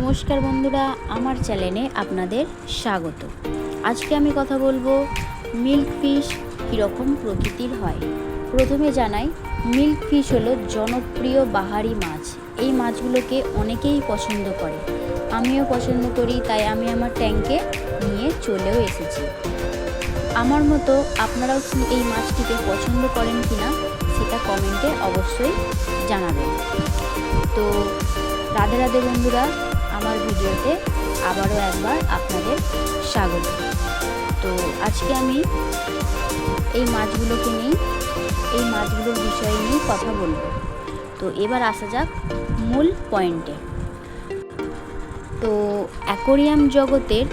নমস্কার বন্ধুরা, আমার চ্যানেলে আপনাদের স্বাগত। আজকে আমি কথা বলবো মিল্ক ফিশ কীরকম প্রকৃতির হয়। প্রথমে জানাই, মিল্ক ফিশ হলো জনপ্রিয় বাহারি মাছ। এই মাছগুলোকে অনেকেই পছন্দ করে, আমিও পছন্দ করি, তাই আমি আমার ট্যাঙ্কে নিয়ে চলেও এসেছি। আমার মতো আপনারাও কি এই মাছটিকে পছন্দ করেন কিনা সেটা কমেন্টে অবশ্যই জানাবেন। তো রাধে রাধে বন্ধুরা, আমার ভিডিওতে আবারও একবার আপনাদের স্বাগত। তো আজকে আমি এই মাছগুলোকে নিয়ে এই মাছগুলোর বিষয় নিয়ে কথা বলবো। তো এবার আসা যাক মূল পয়েন্টে। তো অ্যাকোরিয়াম জগতের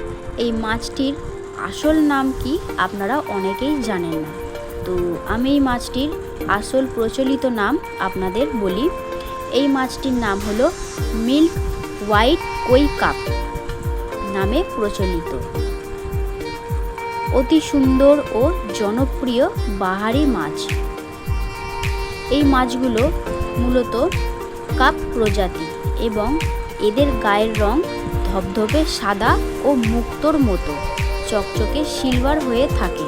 এই মাছটির আসল নাম কি আপনারা অনেকেই জানেন না। তো আমি এই মাছটির আসল প্রচলিত নাম আপনাদের বলি। এই মাছটির নাম হলো মিল্ক হোয়াইট কই কাপ নামে প্রচলিত। অতি সুন্দর ও জনপ্রিয় বাহারি মাছ। এই মাছগুলো মূলত কাপ প্রজাতি এবং এদের গায়ের রং ধবধবে সাদা ও মুক্তোর মতো চকচকে সিলভার হয়ে থাকে।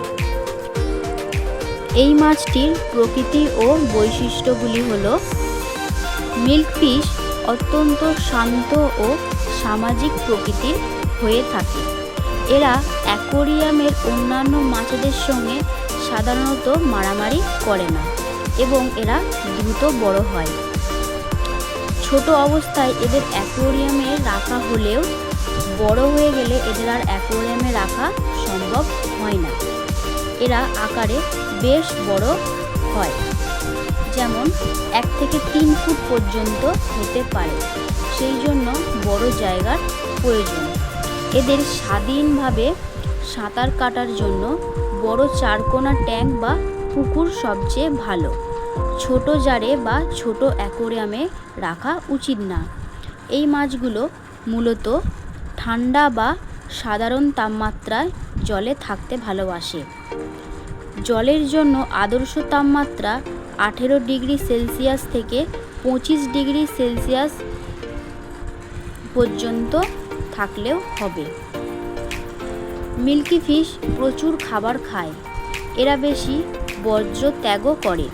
এই মাছটির প্রকৃতি ও বৈশিষ্ট্যগুলি হলো, মিল্ক ফিশ অত্যন্ত শান্ত ও সামাজিক প্রকৃতির হয়ে থাকে। এরা অ্যাকোরিয়ামের অন্যান্য মাছেদের সঙ্গে সাধারণত মারামারি করে না এবং এরা দ্রুত বড় হয়। ছোট অবস্থায় এদের অ্যাকোরিয়ামে রাখা হলেও বড় হয়ে গেলে এদের আর অ্যাকোরিয়ামে রাখা সম্ভব হয় না। এরা আকারে বেশ বড় হয়, যেমন 1 থেকে 3 ফুট পর্যন্ত হতে পারে। সেই জন্য বড় জায়গার প্রয়োজন। এদের স্বাধীনভাবে সাঁতার কাটার জন্য বড় চারকোনা ট্যাঙ্ক বা পুকুর সবচেয়ে ভালো। ছোট জারে বা ছোট অ্যাকোরিয়ামে রাখা উচিত না। এই মাছগুলো মূলত ঠান্ডা বা সাধারণ তাপমাত্রায় জলে থাকতে ভালোবাসে। জলের জন্য আদর্শ তাপমাত্রা 18 ডিগ্রি সেলসিয়াস থেকে 25 ডিগ্রি সেলসিয়াস পর্যন্ত থাকলেও হবে। মিল্কি ফিশ প্রচুর খাবার খায়। এরা বেশি বর্জ্য ত্যাগও করে।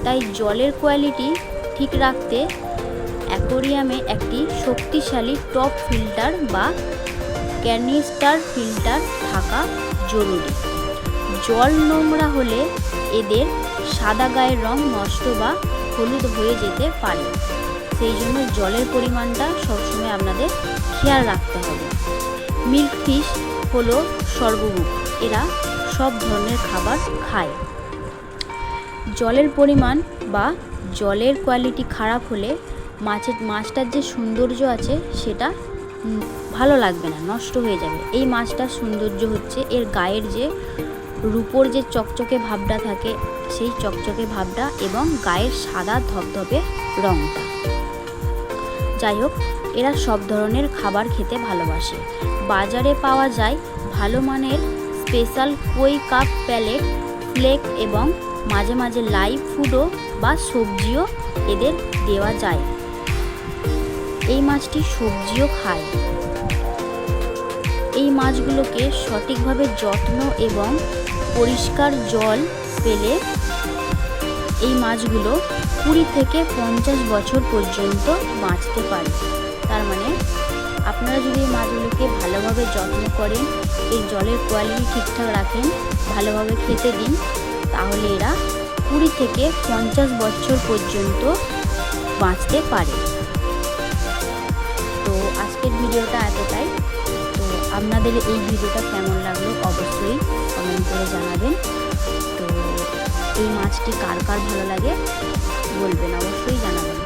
তাই জলের কোয়ালিটি ঠিক রাখতে অ্যাকোরিয়ামে একটি শক্তিশালী টপ ফিল্টার বা ক্যানিস্টার ফিল্টার থাকা জরুরি। জল নোংরা হলে এদের সাদা গায়ের রং নষ্ট বা হলুদ হয়ে যেতে পারে। সেই জন্য জলের পরিমাণটা সবসময় আপনাদের খেয়াল রাখতে হবে। মিল্ক ফিশ হলো সর্বভুক। এরা সব ধরনের খাবার খায়। জলের পরিমাণ বা জলের কোয়ালিটি খারাপ হলে মাছটার যে সৌন্দর্য আছে সেটা ভালো লাগবে না, নষ্ট হয়ে যাবে। এই মাছটার সৌন্দর্য হচ্ছে এর গায়ের যে রূপোর যে চকচকে ভাবটা থাকে, সেই চকচকে ভাবটা এবং গায়ের সাদা ধবধবে রঙটা। যাই হোক, এরা সব ধরনের খাবার খেতে ভালোবাসে। বাজারে পাওয়া যায় ভালো মানের স্পেশাল কই কাপ প্যালেট, ফ্লেক এবং মাঝে মাঝে লাইভ ফুডও বা সবজিও এদের দেওয়া যায়। এই মাছটি সবজিও খায়। এই মাছগুলোকে সঠিকভাবে যত্ন এবং পরিষ্কার জল পেলে এই মাছগুলো 20 থেকে 50 বছর পর্যন্ত বাঁচতে পারে। তার মানে আপনারা যদি এই মাছগুলোকে ভালোভাবে যত্ন করেন, এই জলের কোয়ালিটি ঠিকঠাক রাখেন, ভালোভাবে খেতে দিন, তাহলে এরা 20 থেকে 50 বছর পর্যন্ত বাঁচতে পারে। তো আজকের ভিডিওটা এতটাই। তো আপনাদের এই ভিডিওটা কেমন লাগলো অবশ্যই কমেন্ট করে জানাবেন। তো এই মাছটি কার কার ভালো লাগে বলবেন, অবশ্যই জানাবেন।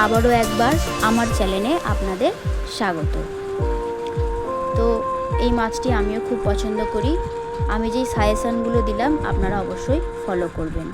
আবারও একবার আমার চ্যানেলে আপনাদের স্বাগত। তো এই মাছটি আমিও খুব পছন্দ করি। আমি যেই সাজেশানগুলো দিলাম আপনারা অবশ্যই ফলো করবেন।